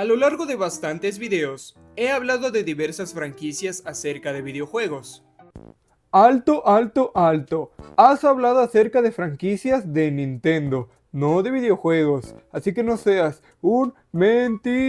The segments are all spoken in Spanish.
A lo largo de bastantes videos, he hablado de diversas franquicias acerca de videojuegos. Alto, alto, alto. Has hablado acerca de franquicias de Nintendo, no de videojuegos, así que no seas un mentiroso.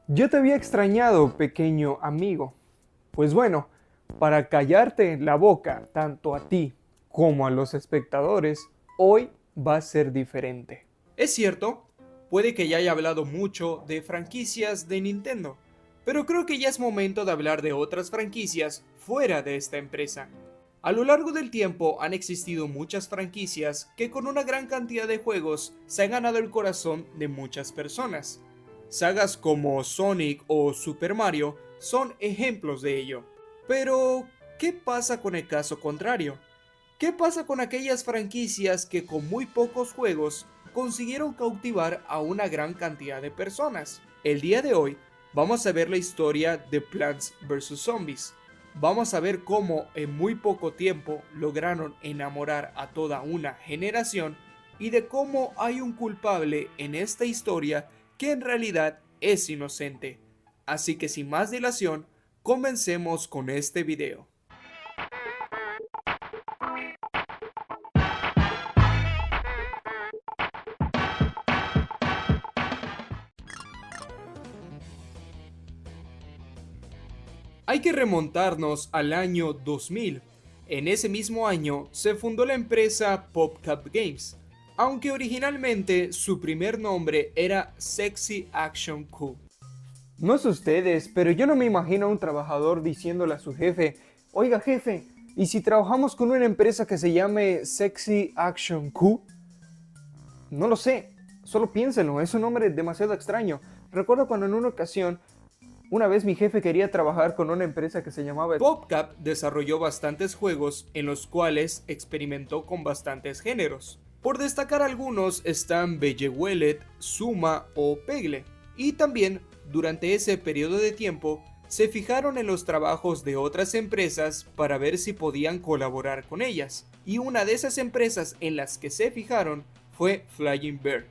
Yo te había extrañado, pequeño amigo. Pues bueno, para callarte la boca tanto a ti como a los espectadores, hoy va a ser diferente. Es cierto, puede que ya haya hablado mucho de franquicias de Nintendo, pero creo que ya es momento de hablar de otras franquicias fuera de esta empresa. A lo largo del tiempo han existido muchas franquicias que con una gran cantidad de juegos se han ganado el corazón de muchas personas. Sagas como Sonic o Super Mario son ejemplos de ello. Pero, ¿qué pasa con el caso contrario? ¿Qué pasa con aquellas franquicias que con muy pocos juegos consiguieron cautivar a una gran cantidad de personas? El día de hoy vamos a ver la historia de Plants vs Zombies. Vamos a ver cómo en muy poco tiempo lograron enamorar a toda una generación y de cómo hay un culpable en esta historia que en realidad es inocente. Así que sin más dilación, comencemos con este video. Hay que remontarnos al año 2000. En ese mismo año se fundó la empresa PopCap Games, aunque originalmente su primer nombre era Sexy Action Co. No sé ustedes, pero yo no me imagino a un trabajador diciéndole a su jefe, oiga jefe, ¿y si trabajamos con una empresa que se llame Sexy Action Q? No lo sé, solo piénsenlo, es un nombre demasiado extraño. Recuerdo cuando en una ocasión, una vez mi jefe quería trabajar con una empresa que se llamaba... PopCap desarrolló bastantes juegos en los cuales experimentó con bastantes géneros. Por destacar algunos están Bellewelet, Suma o Pegle. Y también, durante ese periodo de tiempo, se fijaron en los trabajos de otras empresas para ver si podían colaborar con ellas. Y una de esas empresas en las que se fijaron fue Flying Bird.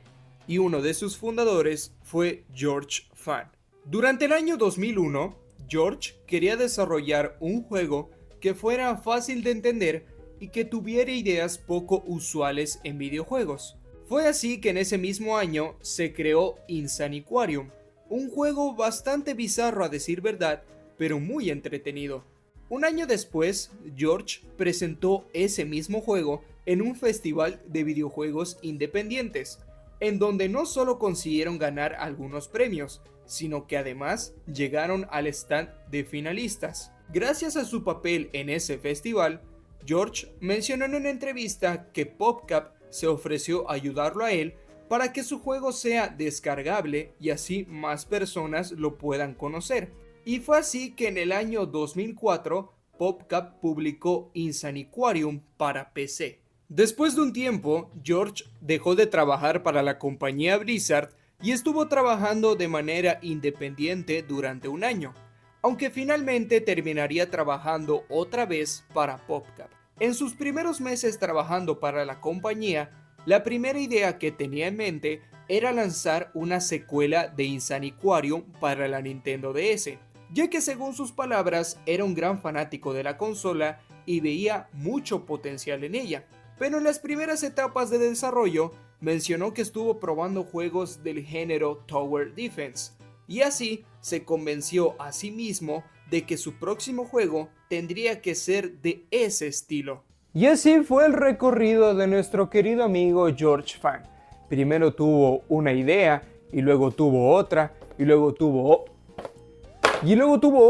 Y uno de sus fundadores fue George Fan. Durante el año 2001, George quería desarrollar un juego que fuera fácil de entender y que tuviera ideas poco usuales en videojuegos. Fue así que en ese mismo año se creó Insaniquarium, un juego bastante bizarro a decir verdad, pero muy entretenido. Un año después, George presentó ese mismo juego en un festival de videojuegos independientes, en donde no solo consiguieron ganar algunos premios, sino que además llegaron al stand de finalistas. Gracias a su papel en ese festival, George mencionó en una entrevista que PopCap se ofreció a ayudarlo a él para que su juego sea descargable y así más personas lo puedan conocer. Y fue así que en el año 2004 PopCap publicó Insaniquarium para PC. Después de un tiempo, George dejó de trabajar para la compañía Blizzard y estuvo trabajando de manera independiente durante un año, aunque finalmente terminaría trabajando otra vez para PopCap. En sus primeros meses trabajando para la compañía, la primera idea que tenía en mente era lanzar una secuela de Insaniquarium para la Nintendo DS, ya que según sus palabras era un gran fanático de la consola y veía mucho potencial en ella. Pero en las primeras etapas de desarrollo mencionó que estuvo probando juegos del género Tower Defense, y así se convenció a sí mismo de que su próximo juego tendría que ser de ese estilo. Y así fue el recorrido de nuestro querido amigo George Fan. Primero tuvo una idea, y luego tuvo otra, y luego tuvo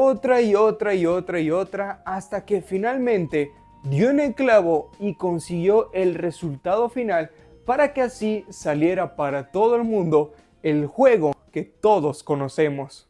otra y otra y otra y otra, hasta que finalmente dio en el clavo y consiguió el resultado final para que así saliera para todo el mundo el juego que todos conocemos.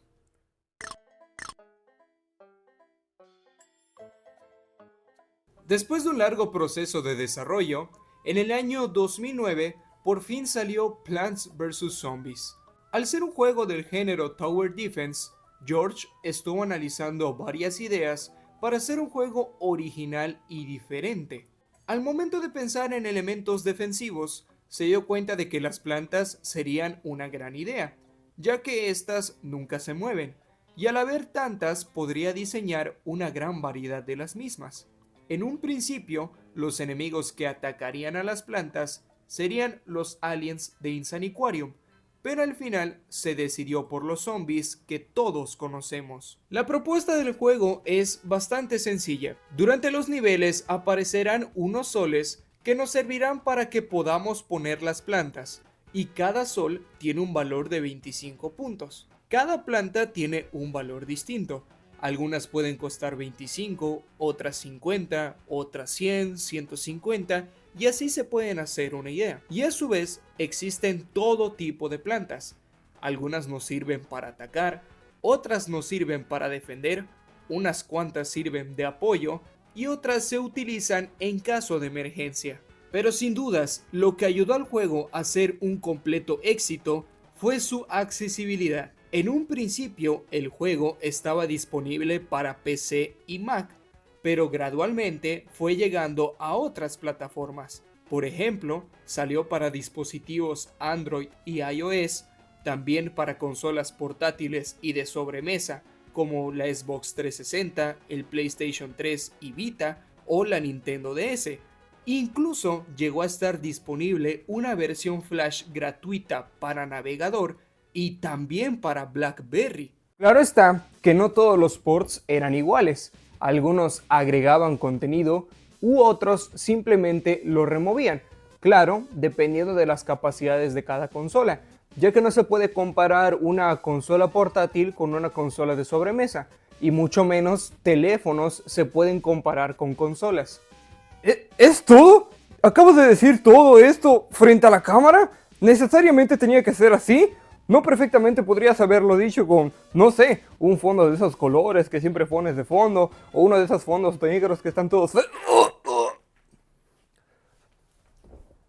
Después de un largo proceso de desarrollo, en el año 2009 por fin salió Plants vs Zombies. Al ser un juego del género Tower Defense, George estuvo analizando varias ideas para hacer un juego original y diferente. Al momento de pensar en elementos defensivos, se dio cuenta de que las plantas serían una gran idea, ya que éstas nunca se mueven, y al haber tantas podría diseñar una gran variedad de las mismas. En un principio, los enemigos que atacarían a las plantas serían los aliens de Insaniquarium, pero al final se decidió por los zombies que todos conocemos. La propuesta del juego es bastante sencilla. Durante los niveles aparecerán unos soles que nos servirán para que podamos poner las plantas, y cada sol tiene un valor de 25 puntos. Cada planta tiene un valor distinto. Algunas pueden costar 25, otras 50, otras 100, 150 y así se pueden hacer una idea. Y a su vez existen todo tipo de plantas. Algunas nos sirven para atacar, otras nos sirven para defender, unas cuantas sirven de apoyo y otras se utilizan en caso de emergencia. Pero sin dudas, lo que ayudó al juego a ser un completo éxito fue su accesibilidad. En un principio el juego estaba disponible para PC y Mac, pero gradualmente fue llegando a otras plataformas. Por ejemplo, salió para dispositivos Android y iOS, también para consolas portátiles y de sobremesa, como la Xbox 360, el PlayStation 3 y Vita o la Nintendo DS. Incluso llegó a estar disponible una versión Flash gratuita para navegador y también para BlackBerry. Claro está que no todos los ports eran iguales. Algunos agregaban contenido u otros simplemente lo removían. Claro, dependiendo de las capacidades de cada consola, ya que no se puede comparar una consola portátil con una consola de sobremesa, y mucho menos teléfonos se pueden comparar con consolas. ¿Es todo? ¿Acabas de decir todo esto frente a la cámara? ¿Necesariamente tenía que ser así? No, perfectamente podrías haberlo dicho con, no sé, un fondo de esos colores que siempre pones de fondo, o uno de esos fondos negros que están todos...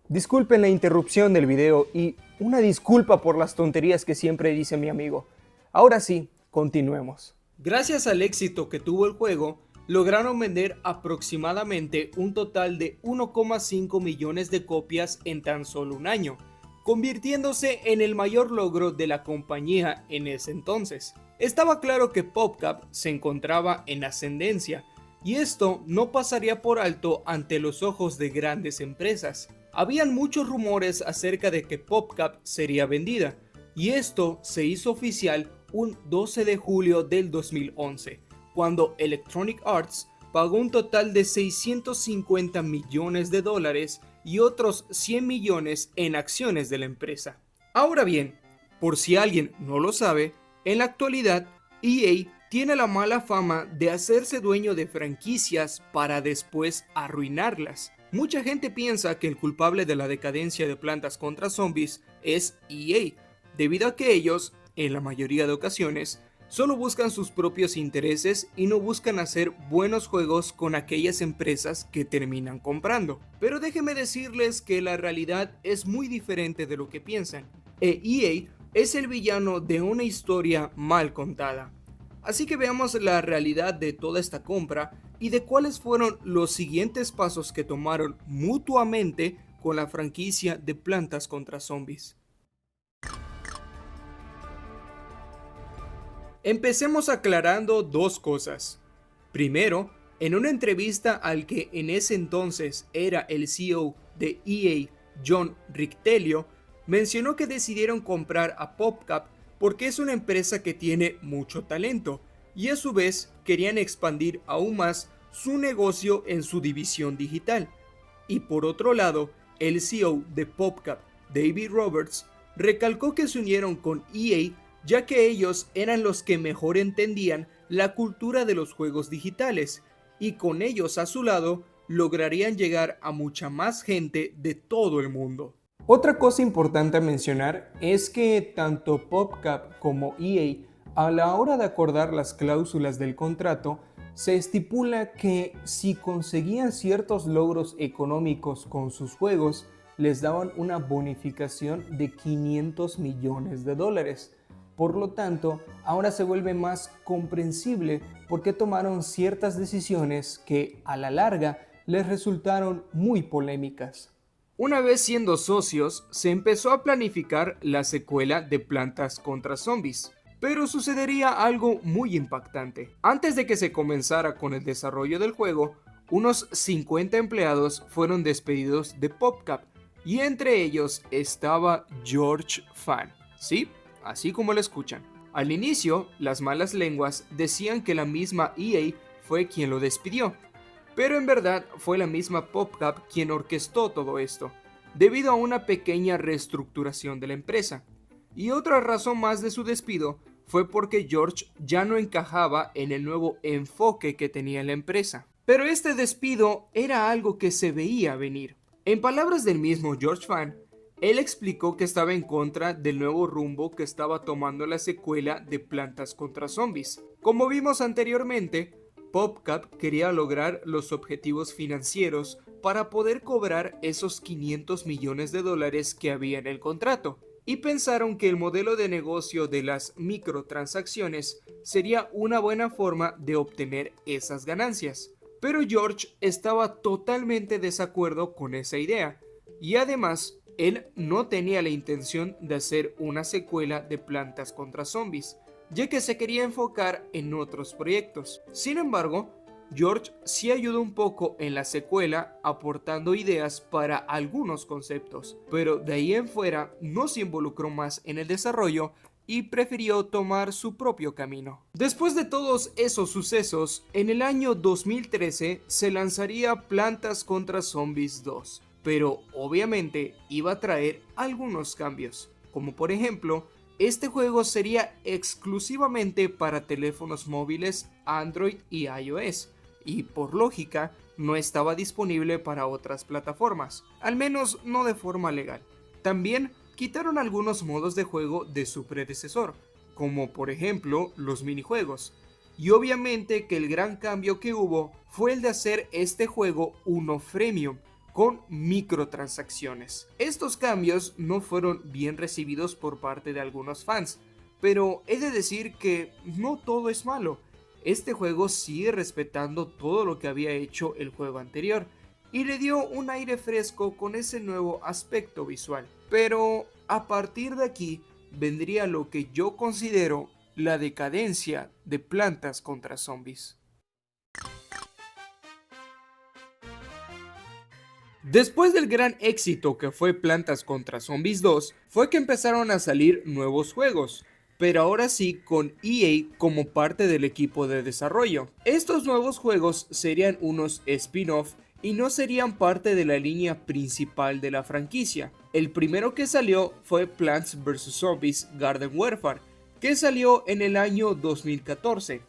Disculpen la interrupción del video y una disculpa por las tonterías que siempre dice mi amigo. Ahora sí, continuemos. Gracias al éxito que tuvo el juego, lograron vender aproximadamente un total de 1,5 millones de copias en tan solo un año, convirtiéndose en el mayor logro de la compañía en ese entonces. Estaba claro que PopCap se encontraba en ascendencia, y esto no pasaría por alto ante los ojos de grandes empresas. Habían muchos rumores acerca de que PopCap sería vendida, y esto se hizo oficial un 12 de julio del 2011, cuando Electronic Arts pagó un total de 650 millones de dólares y otros 100 millones en acciones de la empresa. Ahora bien, por si alguien no lo sabe, en la actualidad EA tiene la mala fama de hacerse dueño de franquicias para después arruinarlas. Mucha gente piensa que el culpable de la decadencia de Plantas contra Zombies es EA, debido a que ellos, en la mayoría de ocasiones, solo buscan sus propios intereses y no buscan hacer buenos juegos con aquellas empresas que terminan comprando. Pero déjenme decirles que la realidad es muy diferente de lo que piensan. EA es el villano de una historia mal contada. Así que veamos la realidad de toda esta compra y de cuáles fueron los siguientes pasos que tomaron mutuamente con la franquicia de Plantas contra Zombies. Empecemos aclarando dos cosas. Primero, en una entrevista al que en ese entonces era el CEO de EA, John Riccitello, mencionó que decidieron comprar a PopCap porque es una empresa que tiene mucho talento y a su vez querían expandir aún más su negocio en su división digital. Y por otro lado, el CEO de PopCap, David Roberts, recalcó que se unieron con EA ya que ellos eran los que mejor entendían la cultura de los juegos digitales, y con ellos a su lado lograrían llegar a mucha más gente de todo el mundo. Otra cosa importante a mencionar es que tanto PopCap como EA, a la hora de acordar las cláusulas del contrato, se estipula que si conseguían ciertos logros económicos con sus juegos, les daban una bonificación de 500 millones de dólares. Por lo tanto, ahora se vuelve más comprensible por qué tomaron ciertas decisiones que, a la larga, les resultaron muy polémicas. Una vez siendo socios, se empezó a planificar la secuela de Plantas contra Zombies. Pero sucedería algo muy impactante. Antes de que se comenzara con el desarrollo del juego, unos 50 empleados fueron despedidos de PopCap, y entre ellos estaba George Fan. Sí, así como lo escuchan. Al inicio, las malas lenguas decían que la misma EA fue quien lo despidió, pero en verdad fue la misma PopCap quien orquestó todo esto, debido a una pequeña reestructuración de la empresa. Y otra razón más de su despido fue porque George ya no encajaba en el nuevo enfoque que tenía la empresa. Pero este despido era algo que se veía venir. En palabras del mismo George Fan, él explicó que estaba en contra del nuevo rumbo que estaba tomando la secuela de Plantas contra Zombies. Como vimos anteriormente, PopCap quería lograr los objetivos financieros para poder cobrar esos 500 millones de dólares que había en el contrato, y pensaron que el modelo de negocio de las microtransacciones sería una buena forma de obtener esas ganancias. Pero George estaba totalmente desacuerdo con esa idea, y además él no tenía la intención de hacer una secuela de Plantas contra Zombies, ya que se quería enfocar en otros proyectos. Sin embargo, George sí ayudó un poco en la secuela aportando ideas para algunos conceptos, pero de ahí en fuera no se involucró más en el desarrollo y prefirió tomar su propio camino. Después de todos esos sucesos, en el año 2013 se lanzaría Plantas contra Zombies 2, pero obviamente iba a traer algunos cambios, como por ejemplo, este juego sería exclusivamente para teléfonos móviles Android y iOS, y por lógica no estaba disponible para otras plataformas, al menos no de forma legal. También quitaron algunos modos de juego de su predecesor, como por ejemplo los minijuegos, y obviamente que el gran cambio que hubo fue el de hacer este juego uno freemium, con microtransacciones. Estos cambios no fueron bien recibidos por parte de algunos fans, pero he de decir que no todo es malo. Este juego sigue respetando todo lo que había hecho el juego anterior y le dio un aire fresco con ese nuevo aspecto visual. Pero a partir de aquí vendría lo que yo considero la decadencia de Plantas contra Zombies. Después del gran éxito que fue Plantas contra Zombies 2, fue que empezaron a salir nuevos juegos, pero ahora sí con EA como parte del equipo de desarrollo. Estos nuevos juegos serían unos spin-off y no serían parte de la línea principal de la franquicia. El primero que salió fue Plants vs Zombies Garden Warfare, que salió en el año 2014.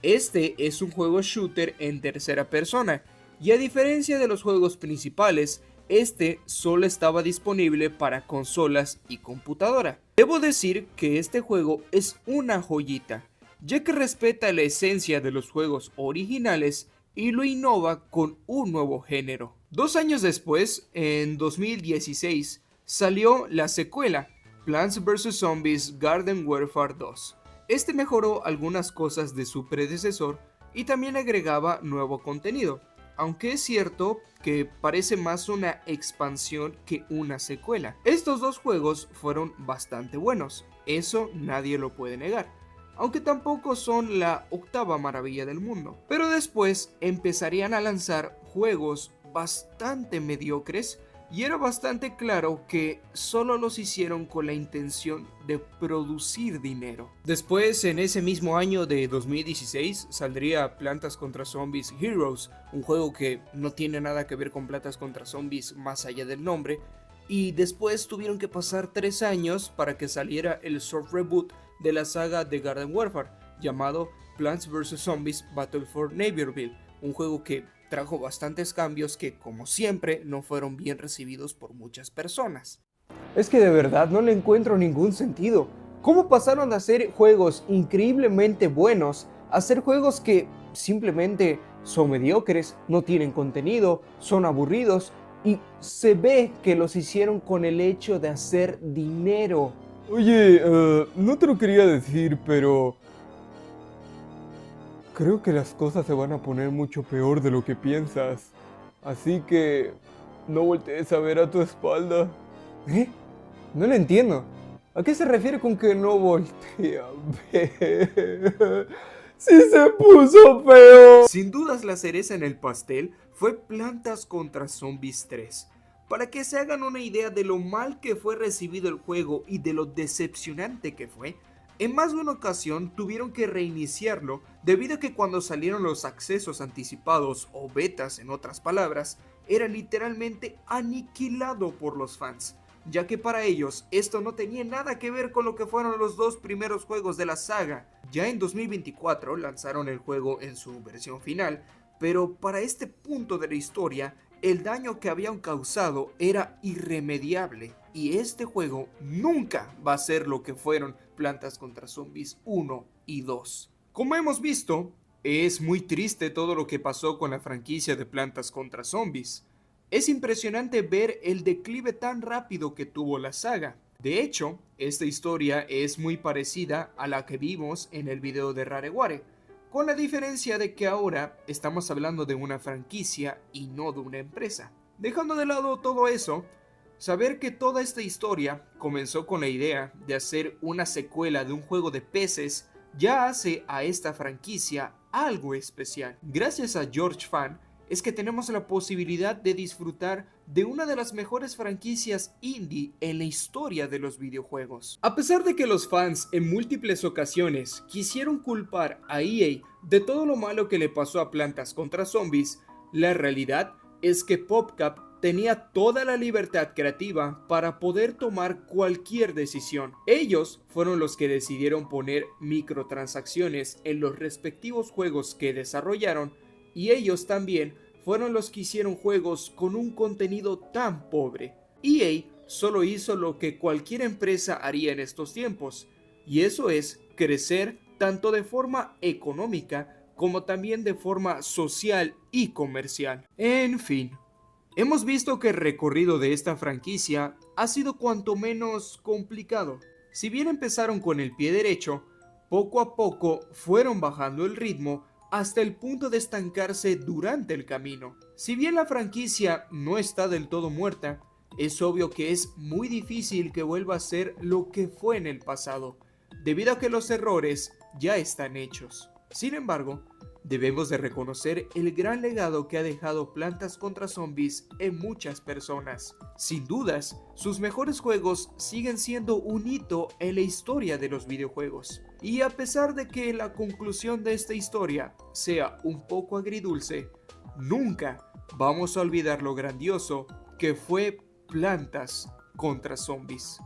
Este es un juego shooter en tercera persona, y a diferencia de los juegos principales, este solo estaba disponible para consolas y computadora. Debo decir que este juego es una joyita, ya que respeta la esencia de los juegos originales y lo innova con un nuevo género. 2 años después, en 2016, salió la secuela, Plants vs Zombies Garden Warfare 2. Este mejoró algunas cosas de su predecesor y también agregaba nuevo contenido, aunque es cierto que parece más una expansión que una secuela. Estos dos juegos fueron bastante buenos, eso nadie lo puede negar, aunque tampoco son la octava maravilla del mundo. Pero después empezarían a lanzar juegos bastante mediocres y era bastante claro que solo los hicieron con la intención de producir dinero. Después, en ese mismo año de 2016, saldría Plantas contra Zombies Heroes, un juego que no tiene nada que ver con Plantas contra Zombies más allá del nombre, y después tuvieron que pasar 3 años para que saliera el soft reboot de la saga de Garden Warfare, llamado Plants vs Zombies Battle for Neighborville, un juego que trajo bastantes cambios que, como siempre, no fueron bien recibidos por muchas personas. Es que de verdad no le encuentro ningún sentido. ¿Cómo pasaron de hacer juegos increíblemente buenos a hacer juegos que simplemente son mediocres, no tienen contenido, son aburridos y se ve que los hicieron con el hecho de hacer dinero? Oye, no te lo quería decir, pero creo que las cosas se van a poner mucho peor de lo que piensas. Así que No voltees a ver a tu espalda. ¿Eh? No lo entiendo. ¿A qué se refiere con que no voltee a ver? ¡Sí se puso feo! Sin dudas la cereza en el pastel fue Plantas contra Zombies 3. Para que se hagan una idea de lo mal que fue recibido el juego y de lo decepcionante que fue, en más de una ocasión tuvieron que reiniciarlo debido a que cuando salieron los accesos anticipados o betas en otras palabras, era literalmente aniquilado por los fans, ya que para ellos esto no tenía nada que ver con lo que fueron los dos primeros juegos de la saga. Ya en 2024 lanzaron el juego en su versión final, pero para este punto de la historia, el daño que habían causado era irremediable y este juego nunca va a ser lo que fueron Plantas contra Zombies 1 y 2. Como hemos visto, es muy triste todo lo que pasó con la franquicia de Plantas contra Zombies. Es impresionante ver el declive tan rápido que tuvo la saga. De hecho, esta historia es muy parecida a la que vimos en el video de Rareware, con la diferencia de que ahora estamos hablando de una franquicia y no de una empresa. Dejando de lado todo eso, saber que toda esta historia comenzó con la idea de hacer una secuela de un juego de peces ya hace a esta franquicia algo especial. Gracias a George Fan es que tenemos la posibilidad de disfrutar de una de las mejores franquicias indie en la historia de los videojuegos. A pesar de que los fans en múltiples ocasiones quisieron culpar a EA de todo lo malo que le pasó a Plantas contra Zombies, la realidad es que PopCap tenía toda la libertad creativa para poder tomar cualquier decisión. Ellos fueron los que decidieron poner microtransacciones en los respectivos juegos que desarrollaron, y ellos también fueron los que hicieron juegos con un contenido tan pobre. EA solo hizo lo que cualquier empresa haría en estos tiempos, y eso es crecer tanto de forma económica como también de forma social y comercial. En fin, hemos visto que el recorrido de esta franquicia ha sido cuanto menos complicado. Si bien empezaron con el pie derecho, poco a poco fueron bajando el ritmo hasta el punto de estancarse durante el camino. Si bien la franquicia no está del todo muerta, es obvio que es muy difícil que vuelva a ser lo que fue en el pasado, debido a que los errores ya están hechos. Sin embargo, debemos de reconocer el gran legado que ha dejado Plantas contra Zombies en muchas personas. Sin dudas, sus mejores juegos siguen siendo un hito en la historia de los videojuegos. Y a pesar de que la conclusión de esta historia sea un poco agridulce, nunca vamos a olvidar lo grandioso que fue Plantas contra Zombies.